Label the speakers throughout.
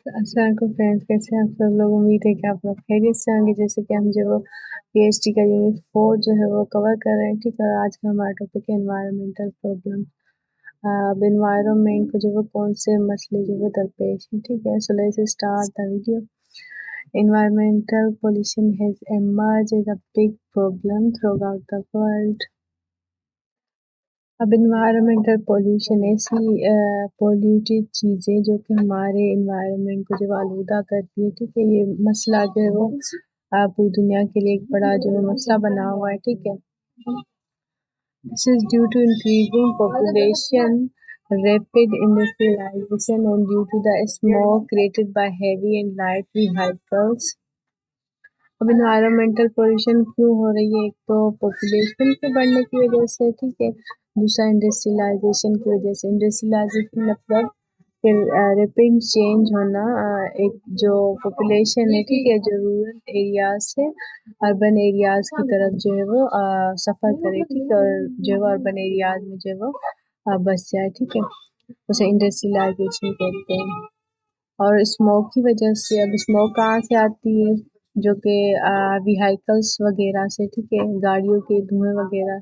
Speaker 1: السلام علیکم فرینڈس، کیسے ہیں آپ سب لوگ؟ امید ہے کہ آپ لوگ خیریت سے ہوں گے۔ جیسے کہ ہم جو وہ پی ایچ ڈی کا یونٹ 4 جو ہے وہ کور کر رہے ہیں، ٹھیک ہے۔ اور آج کا ہمارا ٹاپک ہے انوائرمنٹل پرابلم۔ اب انوائرمنٹ کو جو وہ کون سے مسئلے جو وہ درپیش ہیں، ٹھیک ہے۔ So let's start the video. Environmental pollution has emerged as a big problem throughout the world۔ اب انوائرمنٹل پولیوشن ایسی پولیوٹیڈ چیزیں جو کہ ہمارے انوائرمنٹ کو جو آلودہ کرتی ہے، ٹھیک ہے۔ یہ مسئلہ جو ہے وہ پوری دنیا کے لیے ایک بڑا جو ہے مسئلہ بنا ہوا ہے، ٹھیک ہے۔ This is due to increasing population, rapid industrialization and due to the smoke created by heavy and light vehicles۔ اب انوائرمنٹل پولیوشن کیوں ہو رہی ہے؟ ایک تو پاپولیشن کے بڑھنے کی وجہ سے، ٹھیک ہے۔ دوسرا انڈسٹریلائزیشن کی وجہ سے۔ انڈسٹریلائزیشن مطلب پھر ریپڈ چینج ہونا، ایک جو پاپولیشن ہے، ٹھیک ہے، جو رورل ایریاز سے اربن ایریاز کی طرف جو ہے وہ سفر کرے، ٹھیک ہے، اور جو ہے اربن ایریاز میں جو ہے وہ بس جائے، ٹھیک ہے۔ اسے انڈسٹریلائزیشن کہتے ہیں۔ اور اسموک کی وجہ سے، اب اسموک کہاں سے آتی ہے؟ جو کہ ویہائیکلس وغیرہ سے، ٹھیک ہے، گاڑیوں کے دھوئیں وغیرہ۔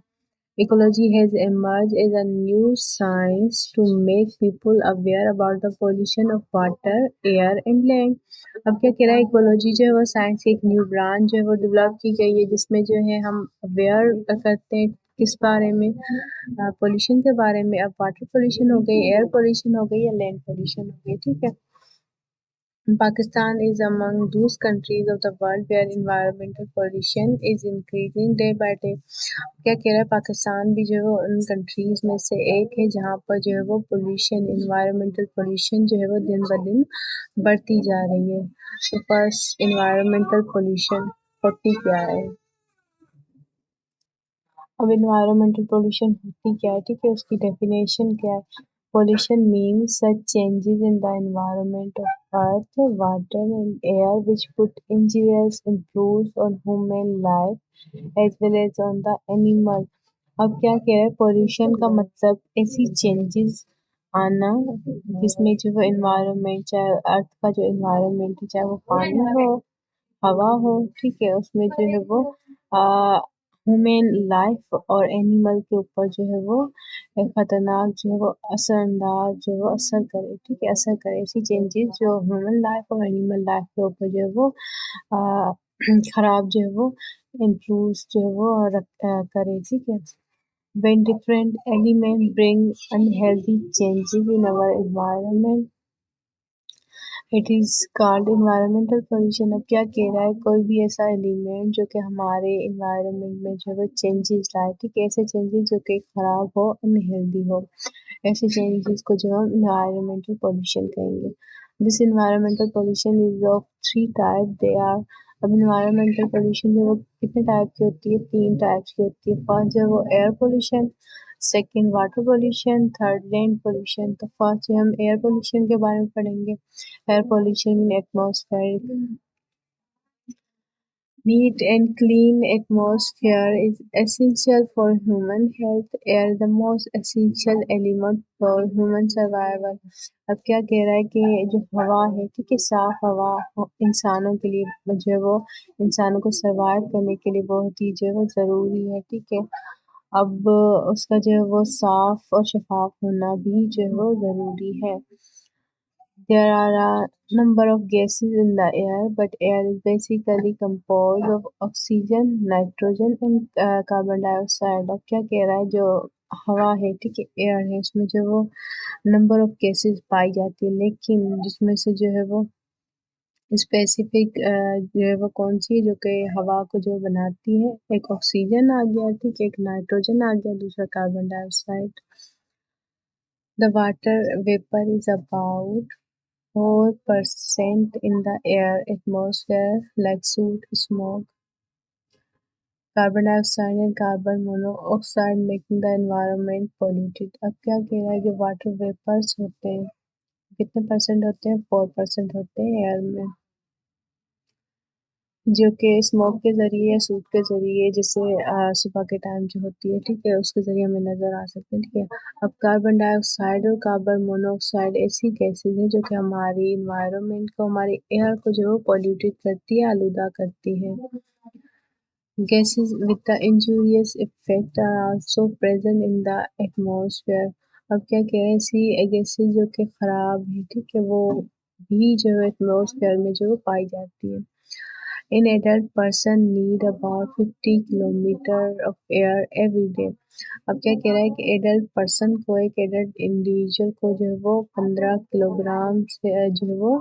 Speaker 1: Ecology has emerged as a new science to make people aware about the pollution of water, air and land۔ اب کیا کہہ رہا ہے؟ ایکولوجی جو ہے وہ سائنس کی ایک نیو برانچ جو ہے وہ ڈیولپ کی گئی ہے، جس میں جو ہے ہم اویئر کرتے ہیں کس بارے میں؟ پولیوشن کے بارے میں۔ اب واٹر پولیوشن ہو گئی، ایئر پولیوشن ہو گئی یا لینڈ پولیوشن ہو گئی، ٹھیک ہے۔ Pakistan is among those countries of the world where environmental pollution is increasing day by day۔ کیا کہہ رہا ہے؟ پاکستان بھی جو ہے وہ ان کنٹریز میں سے ایک ہے جہاں پر جو ہے وہ پولیوشن، انوائرمنٹل پولیوشن جو ہے وہ دن بدن بڑھتی جا رہی ہے۔ تو فرسٹ انوائرمنٹل پولیوشن ہوتی کیا ہے؟ اب انوائرمنٹل پولیوشن ہوتی کیا ہے، ٹھیک ہے، اس کی ڈیفینیشن کیا ہے؟ Pollution means such changes in the environment of earth, water and air which put injurious influence on human life as well as on the animal۔ اب کیا کہہ رہا ہے؟ پولوشن کا مطلب ایسی چینجز آنا جس میں جو وہ انوائرمنٹ، چاہے ارتھ کا جو انوائرمنٹ ہے، چاہے وہ پانی ہو، ہوا ہو، ٹھیک ہے، اس میں جو ہے وہ ہیومن لائف اور اینیمل کے اوپر جو ہے وہ خطرناک جو ہے وہ اثر انداز جو ہے وہ اثر کرے، ٹھیک ہے، اثر کرے۔ ایسی چینجز جو ہیومن لائف اور اینیمل لائف کے اوپر جو ہے وہ خراب جو ہے وہ انفلوئنس جو ہے وہ کرے، ٹھیک ہے۔ When different elements bring unhealthy changes in our environment, it is called environmental pollution۔ اب کیا کہہ رہا ہے؟ کوئی بھی ایسا ایلیمنٹ جو کہ ہمارے انوائرمنٹ میں جو ہے چینجز لائے، ٹھیک ہے، ایسے چینجز جو کہ خراب ہو، انہیلدی ہو، ایسے چینجز کو جو ہم انوائرمنٹل پولیوشن کہیں گے۔ This environmental pollution is of 3 types۔ They are۔ اب انوائرمنٹل پولیوشن جو ہے وہ کتنے ٹائپ کی ہوتی ہے؟ 3 ٹائپس کی ہوتی ہے۔ فرسٹ جو ہے وہ air pollution, second water pollution, third land pollution. تو فرسٹ ہم ایئر پولیوشن کے بارے میں پڑھیں گے۔ Air pollution in atmospheric۔ Neat and clean atmosphere is essential for human health۔ Air is the most essential element for human survival۔ اب کیا کہہ رہا ہے کہ جو ہوا ہے، ٹھیک ہے، صاف ہوا انسانوں کے لیے جو ہے وہ انسانوں کو سروائیو کرنے کے لیے بہت ہی جو ہے وہ ضروری ہے، ٹھیک ہے۔ اب اس کا جو ہے وہ صاف اور شفاف ہونا بھی جو ہے وہ ضروری ہے۔ There are a number of gases in the air, but air is basically composed of oxygen, nitrogen and carbon dioxide۔ اب کیا کہہ رہا ہے؟ جو ہوا ہے، ٹھیک ہے، ایئر ہے، اس میں جو وہ نمبر آف گیسز پائی جاتی ہے، لیکن جس میں سے جو ہے وہ اسپیسیفک جو ہے وہ کون سی ہے جو کہ ہوا کو جو بناتی ہے؟ ایک آکسیجن آ گیا، ٹھیک ہے، ایک نائٹروجن آ گیا، دوسرا carbon dye oxide. The water vapor is about 4% in the air atmosphere like soot, smoke, carbon dioxide and carbon monoxide making the environment polluted۔ اب کیا کہہ رہا ہے؟ جو واٹر ویپرز ہوتے ہیں کتنے پرسنٹ ہوتے ہیں؟ 4% ہوتے ہیں ایئر میں۔ جو کہ اسموک کے ذریعے یا سوٹ کے ذریعے جیسے صبح کے ٹائم جو ہوتی ہے ٹھیک ہے اس کے ذریعے ہمیں نظر آ سکتے ہیں ٹھیک ہے۔ اب کاربن ڈائی آکسائڈ اور کاربن مونوآکسائڈ ایسی گیسز ہیں جو کہ ہماری انوائرمنٹ کو ہماری ایئر کو جو پولیوٹیڈ کرتی ہے آلودہ کرتی ہے۔ Gases with the injurious effect are also present in the atmosphere۔ اب کیا کہہ رہے ہیں ایسی گیسز جو کہ خراب ہے ٹھیک ہے وہ بھی جو ہے ایٹماسفیئر میں جو پائی جاتی ہے۔ An adult person need about 50 kilometer of air every day۔ اب کیا کہہ رہا ہے کہ ایڈلٹ پرسن کو ایک ایڈلٹ انڈیویجول کو جو ہے وہ 15 کلو گرام سے جو ہے وہ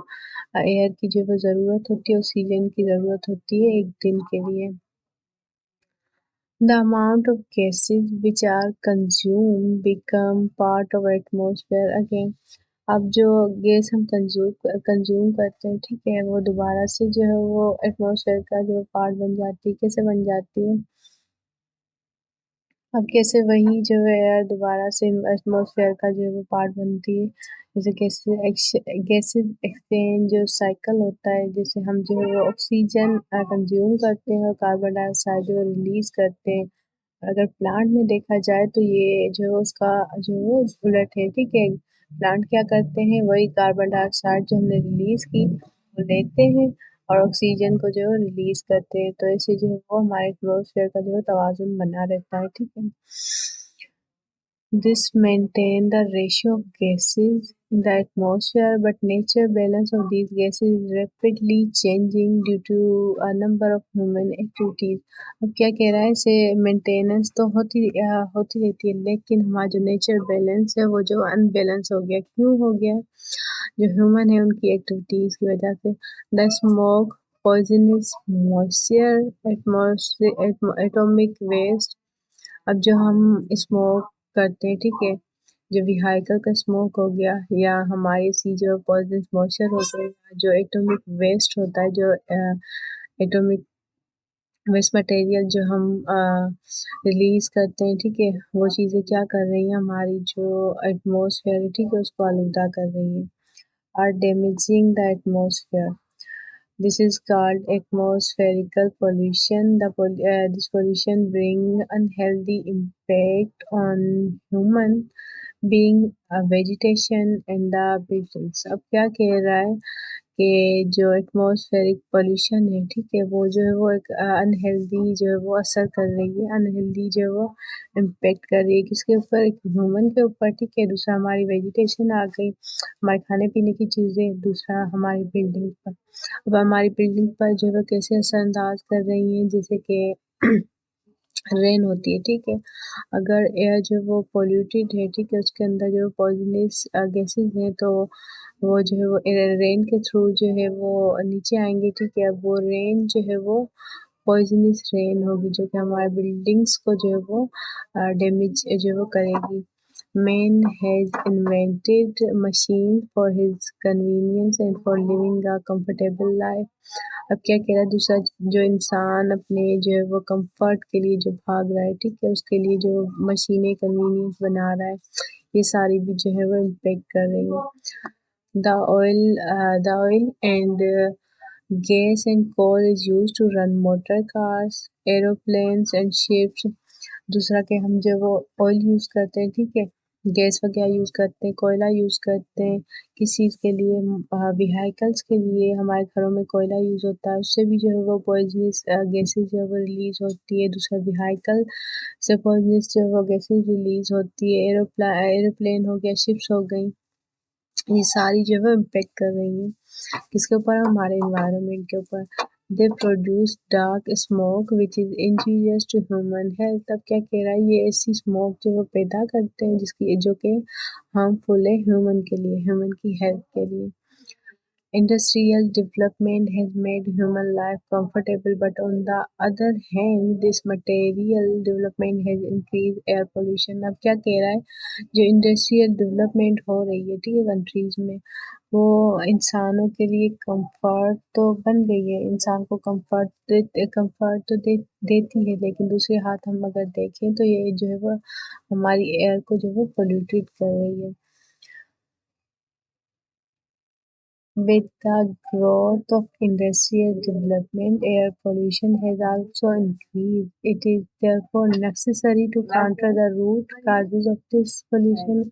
Speaker 1: ایئر کی جو ہے ضرورت ہوتی ہے آکسیجن کی ضرورت ہوتی ہے ایک دن کے لیے۔ The amount of gases which are consumed become part of atmosphere again۔ اب جو گیس ہم کنزیوم کرتے ہیں ٹھیک ہے وہ دوبارہ سے جو ہے وہ ایٹماسفیئر کا جو پارٹ بن جاتی ہے۔ کیسے بن جاتی ہے؟ اب کیسے وہی جو ہے ایئر دوبارہ سے ایٹماسفیئر کا جو ہے وہ پارٹ بنتی ہے جیسے گیسز ایکسچینج جو سائیکل ہوتا ہے جیسے ہم جو ہے وہ آکسیجن کنزیوم کرتے ہیں اور کاربن ڈائی آکسائڈ جو ریلیز کرتے ہیں۔ اگر پلانٹ میں دیکھا جائے تو یہ جو اس کا جو ہے الٹ ہے ٹھیک ہے۔ پلانٹ کیا کرتے ہیں وہی کاربن ڈائی آکسائڈ جو ہم نے ریلیز کی وہ لیتے ہیں اور آکسیجن کو جو ہے ریلیز کرتے ہیں تو ایسے جو ہے وہ ہمارے ایٹماسفیئر کا جو ہے توازن بنا رہتا ہے ٹھیک ہے۔ This maintain the ratio of gases in the atmosphere, but nature balance of these gases is rapidly changing due to a number of human activities۔ اب کیا کہہ رہا ہے اسے مینٹیننس تو ہوتی رہتی ہے لیکن ہمارا جو نیچر بیلنس ہے وہ جو ان بیلنس ہو گیا۔ کیوں ہو گیا؟ جو ہیومن ہے ان کی ایکٹیویٹیز کی وجہ سے۔ The smoke poisonous moisture atomic waste. اب جو ہم اسموک کرتے ہیں ٹھیک ہے جو ویہائیکل کا اسموک ہو گیا یا ہماری سی جو پوائزنس موئسچر ہو گیا جو ایٹمک ویسٹ ہوتا ہے جو ایٹمک ویسٹ مٹیریل جو ہم ریلیز کرتے ہیں ٹھیک ہے وہ چیزیں کیا کر رہی ہیں ہماری جو ایٹماسفیئر ہے ٹھیک ہے اس کو آلودہ کر رہی ہیں۔ are damaging the atmosphere۔ This is called atmospheric pollution۔ This pollution bring unhealthy impact on human being, vegetation and the buildings۔ اب کیا کہہ رہا ہے کہ جو ایٹماسفیرک پولیوشن ہے ٹھیک ہے وہ جو ہے وہ ایک انہیلدی جو ہے وہ اثر کر رہی ہے انہیلدی جو ہے وہ امپیکٹ کر رہی ہے کس کے اوپر؟ ایک ہیومن کے اوپر ٹھیک ہے۔ دوسرا ہماری ویجیٹیشن آ گئی ہمارے کھانے پینے کی چیزیں۔ دوسرا ہماری بلڈنگ پر۔ اب ہماری بلڈنگ پر جو ہے کیسے اثر انداز کر رہی ہیں جیسے کہ رین ہوتی ہے ٹھیک ہے اگر ایئر جو وہ پولیوٹیڈ ہے ٹھیک ہے اس کے اندر جو پوائزنس گیسز ہیں تو وہ جو ہے وہ رین کے تھرو جو ہے وہ نیچے آئیں گے ٹھیک ہے۔ اب وہ رین جو ہے وہ پوائزنس رین ہوگی جو کہ ہمارے بلڈنگس کو جو ہے وہ ڈیمیج جو ہے وہ کرے گی۔ Man has invented machine for his convenience and for living a comfortable life۔ اب کیا کہہ رہا ہے دوسرا جو انسان اپنے جو ہے وہ کمفرٹ کے لیے جو بھاگ رہا ہے ٹھیک ہے اس کے لیے جو مشینیں کنوینئنس بنا رہا ہے یہ ساری بھی جو ہے وہ امپیکٹ کر رہی ہیں۔ The oil and gas and coal is used to run motor cars, aeroplanes and ships۔ دوسرا کہ ہم جو وہ آئل یوز کرتے ہیں ٹھیک ہے گیس وغیرہ یوز کرتے ہیں کوئلہ یوز کرتے ہیں کس چیز کے لیے؟ ویہائیکلس کے لیے۔ ہمارے گھروں میں کوئلہ یوز ہوتا ہے اس سے بھی جو ہے وہ پوائزنس گیسز جو ہے وہ ریلیز ہوتی ہے۔ دوسرا ویہائیکل سے پوائزنس جو ہے وہ گیسز ریلیز ہوتی ہے۔ ایروپلین ہو گیا شپس ہو گئیں یہ ساری جو ہے وہ امپیکٹ کر رہی ہیں کس کے اوپر؟ ہمارے انوائرمنٹ کے اوپر۔ They produce dark smoke which is injurious to human health۔ اب کیا کہہ رہا ہے یہ ایسی اسموک جو وہ پیدا کرتے ہیں جس کی جو کہ ہارمفل ہے ہیومن کے لیے ہیومن کی ہیلتھ کے لیے۔ Industrial development has made human life comfortable, but on the other hand, this material development has increased air pollution۔ اب کیا کہہ رہا ہے جو انڈسٹریل ڈیولپمنٹ ہو رہی ہے ٹھیک ہے کنٹریز میں وہ انسانوں کے لیے کمفرٹ تو بن گئی ہے انسان کو کمفرٹ تو دیتی ہے لیکن دوسرے ہاتھ ہم اگر دیکھیں تو یہ جو ہے وہ ہماری ایئر کو جو ہے وہ پولیوٹیڈ کر رہی ہے۔ With the growth of industrial development, air pollution has also increased. It is therefore necessary to counter the root causes of this pollution.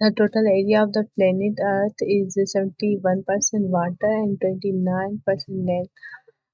Speaker 1: The total area of the planet Earth is 71% water and 29% land.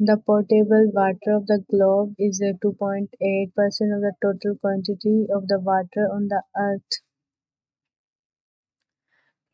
Speaker 1: The potable water of the globe is 2.8% of the total quantity of the water on the earth.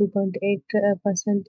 Speaker 1: 2.8%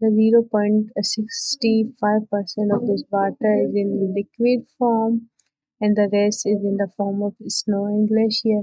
Speaker 1: The 0.65% of this water is in liquid form and the rest is in the form of snow and glacier.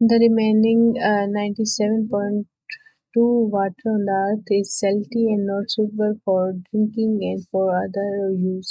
Speaker 1: The remaining 97.2 water on the earth is salty and not suitable for drinking and for other use.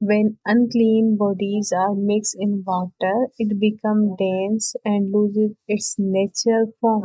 Speaker 1: When unclean bodies are mixed in water, it becomes dense and loses its natural form.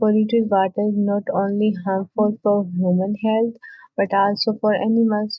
Speaker 1: polluted water is not only harmful for human health but also for animals.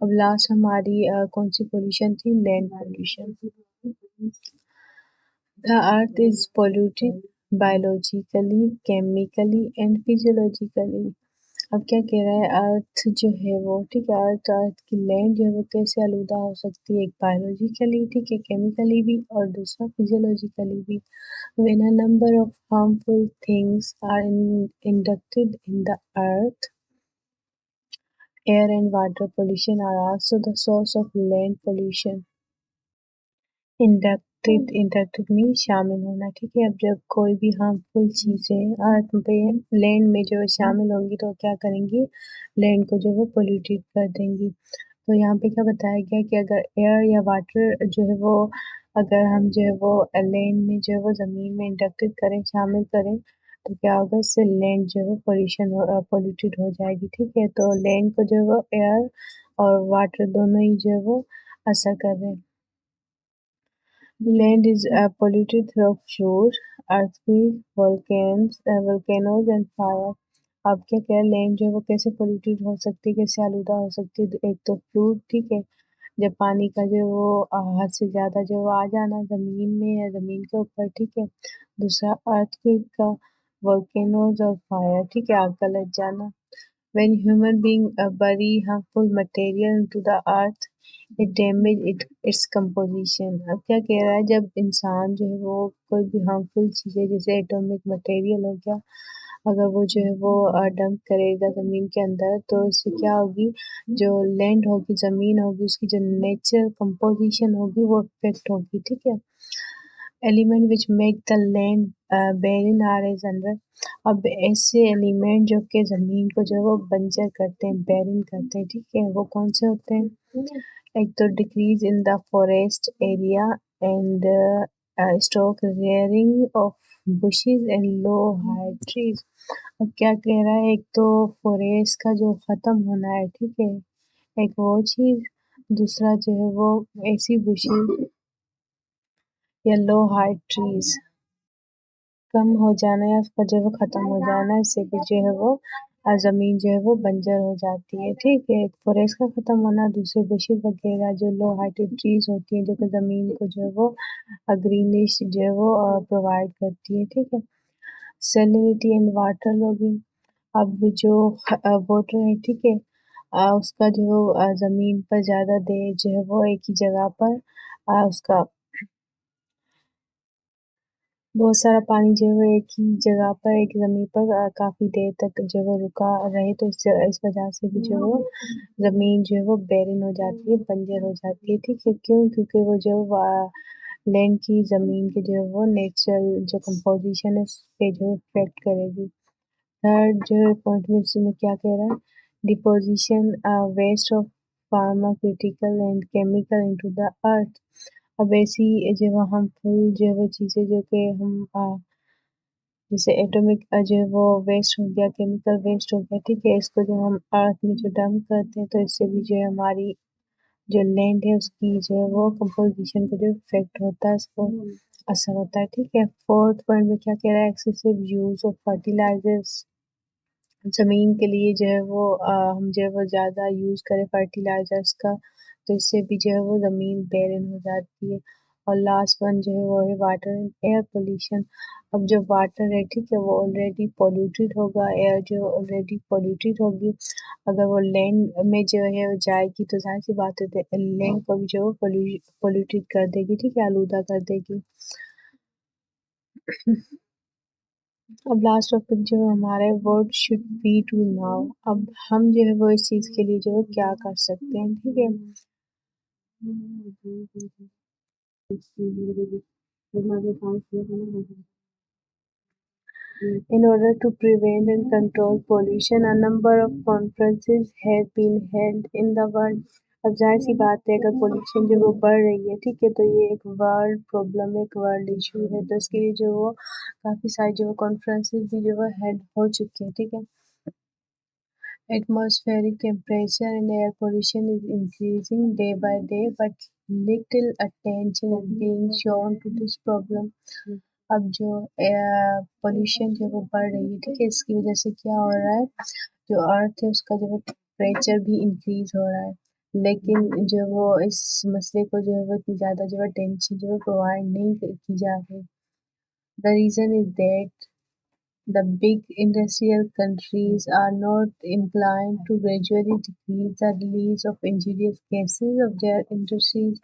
Speaker 1: اب last ہماری کون سی pollution تھی؟ Land pollution. The earth is polluted biologically, chemically and physiologically. اب کیا کہہ رہا ہے؟ ارتھ جو ہے وہ ٹھیک ہے، ارتھ کی لینڈ جو ہے وہ کیسے آلودہ ہو سکتی ہے؟ ایک بایولوجیکلی ٹھیک ہے، کیمیکلی بھی، اور دوسرا فزیولوجیکلی بھی. when a number of harmful things are inducted in the earth, air and water pollution are also the source of land pollution. انڈکٹڈ میں شامل ہونا، ٹھیک ہے. اب جب کوئی بھی ہارمفل چیزیں ارتھ پہ لینڈ میں جو شامل ہوں گی تو کیا کریں گی؟ لینڈ کو جو وہ پولیوٹیڈ کر دیں گی. تو یہاں پہ کیا بتایا گیا کہ اگر ایئر یا واٹر جو ہے وہ اگر ہم جو ہے وہ لینڈ میں جو ہے وہ زمین میں انڈکٹڈ کریں، شامل کریں، تو کیا ہوگا؟ اس سے لینڈ جو ہے وہ پولیوٹیڈ ہو جائے گی، ٹھیک ہے. تو لینڈ کو جو ہے وہ ایئر اور واٹر دونوں ہی جو ہے وہ اثر کر رہے ہیں. Land is polluted through offshore, earthquake, volcanoes and fire. اب کیا کہہ لینڈ جو ہے وہ کیسے پولیوٹیڈ ہو سکتی ہے، کیسے آلودہ ہو سکتی ہے؟ ایک تو فلوڈ، ٹھیک ہے، جب پانی کا جو وہ حد سے زیادہ جو آ جانا زمین میں یا زمین کے اوپر، ٹھیک ہے. دوسرا ارتھکویک کا، volcanoes اور فائر، ٹھیک ہے، آگ کا لگ جانا. when human being bury harmful material into the earth, it damage its composition. اب کیا کہہ رہا ہے؟ جب انسان جو ہے وہ کوئی بھی ہارمفل چیزیں جیسے ایٹمک مٹیریل ہو گیا، اگر وہ جو ہے وہ ڈمپ کرے گا زمین کے اندر، تو اس سے کیا ہوگی؟ جو لینڈ ہوگی، زمین ہوگی، اس کی جو نیچرل کمپوزیشن ہوگی وہ افیکٹ ہوگی، ٹھیک ہے. Element which make the land barren are as under. اب ایسے ایلیمنٹ جو کہ زمین کو جو ہے وہ بنجر کرتے ہیں، بیرن کرتے ہیں، ٹھیک ہے، وہ کون سے ہوتے ہیں؟ ایک تو decrease in the forest area and stock rearing of bushes and low high trees. اب کیا کہہ رہا ہے؟ ایک تو فوریسٹ کا جو ختم ہونا ہے، ٹھیک ہے، ایک وہ چیز. دوسرا جو ہے وہ ایسی بشز یا لو ہائی ٹریز کم ہو جانا یا اس کا جو ہے وہ ختم ہو جانا، اس سے بھی جو ہے وہ زمین جو ہے وہ بنجر ہو جاتی ہے، ٹھیک ہے. ایک فوریسٹ کا ختم ہونا، دوسرے بشز وغیرہ جو لو ہائٹڈ ٹریز ہوتی ہیں جو کہ زمین کو جو ہے وہ گرینش جو ہے وہ پرووائڈ کرتی ہے، ٹھیک ہے. سیلینٹی اینڈ واٹر لوگنگ. اب جو واٹر ہے، ٹھیک ہے، اس کا جو زمین پر زیادہ دیر جو ہے وہ ایک ہی جگہ پر اس کا بہت سارا پانی جو ہے وہ ایک ہی جگہ پر ایک زمین پر کافی دیر تک جو ہے وہ رکا رہے، تو اس وجہ سے بھی جو ہے وہ زمین جو ہے وہ بیرن ہو جاتی ہے، بنجر ہو جاتی ہے، ٹھیک ہے. کیوں؟ کیونکہ وہ جو لینڈ کی زمین کے جو ہے وہ نیچرل جو کمپوزیشن ہے اس پہ جو ہے افیکٹ کرے گی. تھرڈ جو ہے پوائنٹ میں کیا کہہ رہا ہے؟ Deposition waste of pharmaceutical and chemical into the earth. اب ایسی جو ہارمفل جو ہے وہ چیزیں جو کہ ہم جیسے ایٹمک جو ہے وہ ویسٹ ہو گیا، کیمیکل ویسٹ ہو گیا، ٹھیک ہے، اس کو جو ہم ارتھ میں جو ڈمپ کرتے ہیں تو اس سے بھی جو ہے ہماری جو لینڈ ہے اس کی جو ہے وہ کمپوزیشن کو جو افیکٹ ہوتا ہے، اس کو اثر ہوتا ہے، ٹھیک ہے. فورتھ پوائنٹ میں کیا کہہ رہا ہے؟ Excessive use of fertilisers. زمین کے لیے جو ہے وہ ہم جو ہے وہ زیادہ یوز کریں فرٹیلائزرز کا تو اس سے بھی جو ہے وہ زمین بیرن ہو جاتی ہے. اور لاسٹ ون جو ہے وہ ہے واٹر اینڈ ایئر پولیوشن. اب جو واٹر ہے، ٹھیک ہے، وہ آلریڈی پولیوٹیڈ ہوگا، ایئر جو آلریڈی پولیوٹیڈ ہوگی، اگر وہ لینڈ میں جو ہے وہ جائے گی تو ظاہر سی بات ہے لینڈ کو بھی جو ہے پولیوٹیڈ کر دے گی، ٹھیک ہے، آلودہ کر دے گی. اب لاسٹ ٹاپک جو ہے ہمارا ہے what should we do now. اب ہم جو ہے وہ اس چیز کے لیے جو ہے کیا کر سکتے ہیں، ٹھیک ہے. In order to prevent and control pollution, a number of conferences have been held in the world. اب ظاہر سی بات ہے اگر پولوشن جو وہ بڑھ رہی ہے، ٹھیک ہے، تو یہ ایک ورلڈ پرابلم ہے، ایک ورلڈ ایشو ہے، تو اس کے لیے جو وہ کافی ساری جو کانفرنسز بھی جو وہ ہیلڈ ہو چکی ہیں، ٹھیک ہے. Atmospheric temperature and air pollution is increasing day by day, but little attention is being shown to this problem. اب جو پولوشن جو وہ بڑھ رہی ہے، ٹھیک ہے، اس کی وجہ سے کیا ہو رہا ہے؟ جو ارتھ ہے اس کا جو ٹیمپریچر بھی انکریز ہو رہا ہے. لیکن جو وہ اس مسئلے کو جو ہے وہ اتنی زیادہ جو ہے ٹینشن جو ہے پرووائڈ نہیں کی جا رہی. The reason is that the big industrial countries are not inclined to gradually decrease the release of injurious gases of their industries.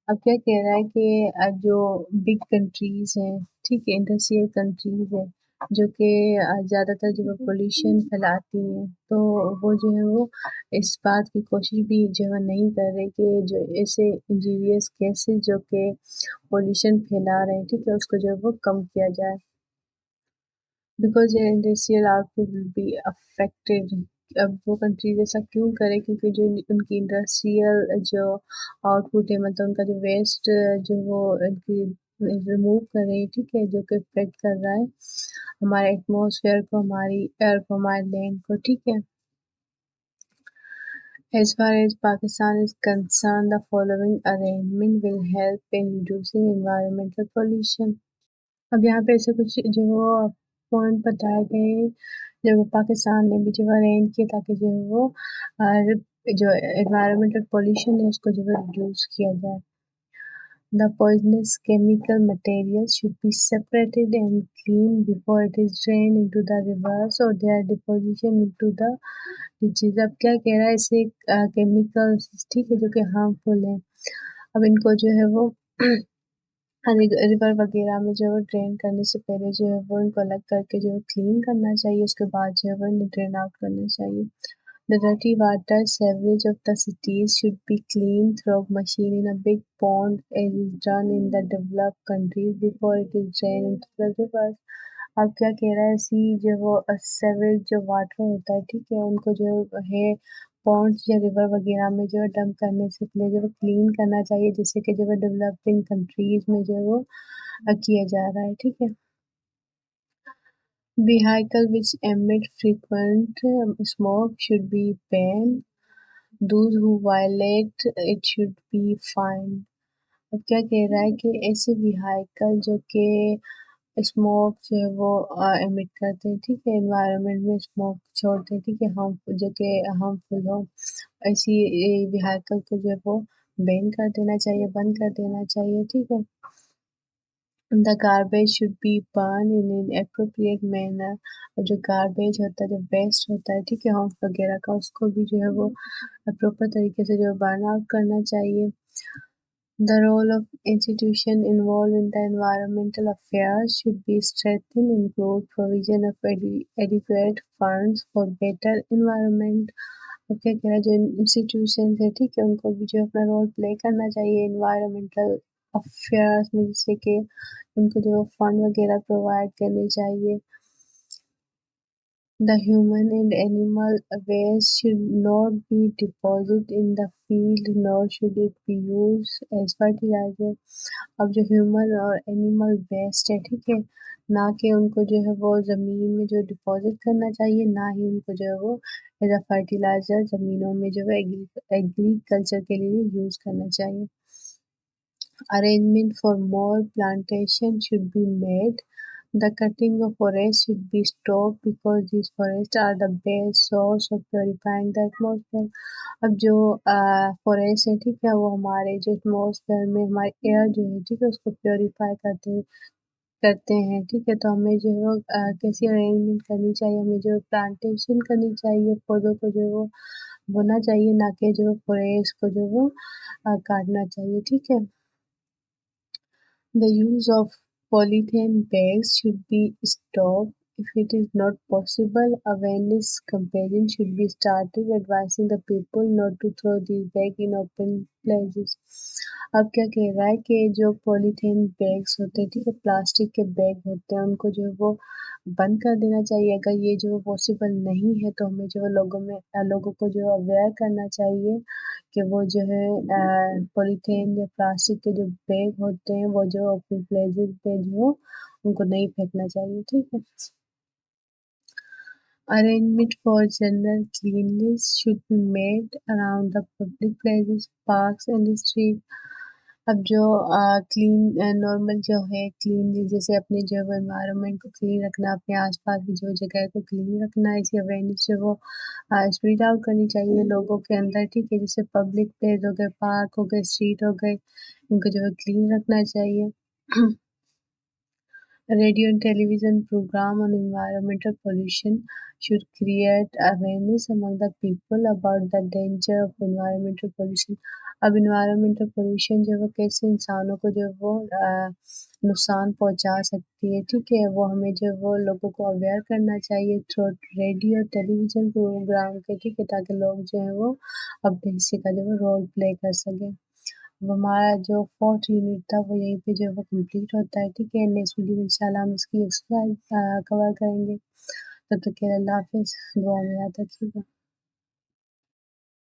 Speaker 1: اب کیا کہہ رہا ہے کہ جو بگ کنٹریز ہیں، ٹھیک ہے، انڈسٹریل کنٹریز ہیں، جو کہ زیادہ تر جو ہے پولیوشن پھیلاتی ہیں، تو وہ جو ہے وہ اس بات کی کوشش بھی جو ہے نہیں کر رہے کہ جو ایسے انجیریس گیسز جو کہ پولیوشن پھیلا رہے ہیں، ٹھیک ہے، اس کو جو ہے وہ کم کیا جائے. Because industrial output will be affected. اب وہ کنٹریز ایسا کیوں کرے؟ کیونکہ جو ان کی انڈسٹریل جو آؤٹ پٹ ہے، مطلب ان کا جو ویسٹ جو وہ ریموو کر رہے ہیں، ٹھیک ہے، جو کہ افیکٹ کر رہا ہے ہمارے ایٹماسفیئر کو، ہماری ایئر کو، ہمارے لینڈ کو، ٹھیک ہے. As far as Pakistan is concerned, the following arrangement will help in reducing environmental pollution. اب یہاں پہ ایسے کچھ جو پوائنٹ بتائے گئے ہیں جو پاکستان نے بھی جو ارینج کیا تاکہ جو ہے وہ جو انوائرمنٹل پولیوشن ہے اس کو جو ہے ریڈیوس کیا جائے. The poisonous chemical materials should be separated and cleaned before it is drained into the rivers or their deposition into the ditches. اب کیا کہہ رہا ہے؟ ایسے کیمیکلس، ٹھیک ہے، جو کہ ہارمفل ہیں، اب ان کو جو ہے وہ ریور وغیرہ میں جو ہے ڈرین کرنے سے پہلے جو ہے وہ ان کو الگ کر کے جو ہے کلین کرنا چاہیے، اس کے بعد جو ہے وہ انہیں ڈرین آؤٹ کرنا چاہیے. The dirty water sewage of the cities should be cleaned through a machine in a big pond as is done in the developed countries before it is drained into the rivers. اب کیا کہہ رہا ہے؟ اسی جو وہ sewage جو water ہوتا ہے، ٹھیک ہے، ان کو جو ہے پونڈس یا ریور وغیرہ میں جو ہے ڈمپ کرنے سے پہلے جو ہے کلین کرنا چاہیے، جس سے کہ جو ہے ڈیولپنگ کنٹریز میں جو ہے وہ کیا جا رہا ہے، ٹھیک ہے. Vehicle which emit frequent smoke should be banned. Those who violate it should be fined. اب کیا کہہ رہا ہے کہ ایسے ویہائیکل جو کہ اسموک جو ہے وہ ایمٹ کرتے ہیں، ٹھیک ہے، انوائرمنٹ میں اسموک چھوڑتے ہیں، ٹھیک ہے، جو کہ ہارمفل ہو، ایسی ویہائیکل کو جو ہے وہ بین کر دینا چاہیے، بند کر دینا چاہیے، ٹھیک ہے. The garbage should be burned in an appropriate manner. اور جو گاربیج ہوتا ہے، جو ویسٹ ہوتا ہے، ٹھیک ہے، ہاؤس وغیرہ کا، اس کو بھی جو ہے وہ پراپر طریقے سے جو ہے برن آؤٹ کرنا چاہیے. The role of institutions involved in the environmental affairs should be strengthened, include provision of adequate funds for better environment. اور کیا کہہ رہا ہے؟ جو انسٹیٹیوشنز ہیں، ٹھیک ہے، ان کو بھی جو ہے اپنا رول پلے کرنا چاہیے انوائرمنٹل افیئرس میں، جس سے کہ ان کو جو فنڈ وغیرہ پرووائڈ کرنے چاہیے. The human and animal waste should not be deposited in the field nor should it be used as fertilizer. اب جو ہیومن اور اینیمل ویسٹ ہے، ٹھیک ہے، نہ کہ ان کو جو ہے وہ زمین میں جو ڈپازٹ کرنا چاہیے، نہ ہی ان کو جو ہے وہ ایز اے فرٹیلائزر زمینوں میں جو ہے ایگریکلچر کے لیے یوز کرنا چاہیے. Arrangement for more plantation should be made. The cutting of forests should be stopped because these forests are the best source of purifying the atmosphere. اب جو فوریسٹ ہے، ٹھیک ہے، وہ ہمارے جو ایٹماسفیئر میں ہمارے ایئر جو ہے، ٹھیک ہے، اس کو پیوریفائی کرتے ہیں، ٹھیک ہے. تو ہمیں جو ہے وہ کیسی ارینجمنٹ کرنی چاہیے؟ ہمیں جو پلانٹیشن کرنی چاہیے، پودوں کو جو ہے وہ بونا چاہیے، نہ کہ جو فوریسٹ کو جو وہ کاٹنا چاہیے، ٹھیک ہے. The use of polythene bags should be stopped. If it is not possible, awareness campaign should be started advising the people not to throw these bags in open places. اب کیا کہہ رہا ہے کہ جو پولیتھین بیگس ہوتے ہیں، ٹھیک ہے، پلاسٹک کے بیگ ہوتے ہیں، ان کو جو ہے وہ بند کر دینا چاہیے. اگر یہ جو پاسبل نہیں ہے تو ہمیں جو ہے لوگوں کو جو اویئر کرنا چاہیے کہ وہ جو ہے پولیتھین یا پلاسٹک کے جو بیگ ہوتے ہیں وہ جو اوپن پلیسز پہ جو ان کو نہیں پھینکنا چاہیے، ٹھیک ہے. Arrangement for general cleanliness should be made around the public places, parks and streets. اب جو کلین نارمل جو ہے کلین جیسے اپنے جو ہے انوائرمنٹ کو کلین رکھنا، اپنے آس پاس کی جو جگہ کو کلین رکھنا ہے، اسی اویئرنیس جو وہ اسپریڈ آؤٹ کرنی چاہیے لوگوں کے اندر، ٹھیک ہے، جیسے پبلک پلیس ہو گئے، پارک ہو گئے، اسٹریٹ ہو گئے، ان کو جو ہے کلین رکھنا چاہیے۔ Radio and television program on environmental pollution should create awareness among the people about the danger of environmental pollution۔ اب environmental pollution جو ہے وہ کیسے انسانوں کو جو ہے وہ نقصان پہنچا سکتی ہے، ٹھیک ہے، وہ ہمیں جو ہے وہ لوگوں کو اویئر کرنا چاہیے تھرو ریڈیو اور ٹیلی ویژن پروگرام کے، ٹھیک ہے، تاکہ لوگ جو ہیں وہ اپنے حصے کا جو ہے رول پلے کر سکیں۔ اب ہمارا جو 4th یونٹ تھا وہ یہیں پہ جو ہے وہ کمپلیٹ ہوتا ہے، ٹھیک ہے، نیکسٹ ویڈیو میں انشاءاللہ ہم اس کی ایکسرسائز کور کریں گے۔ تب تک کے لیے اللہ حافظ، دعا میں یاد رکھیے گا۔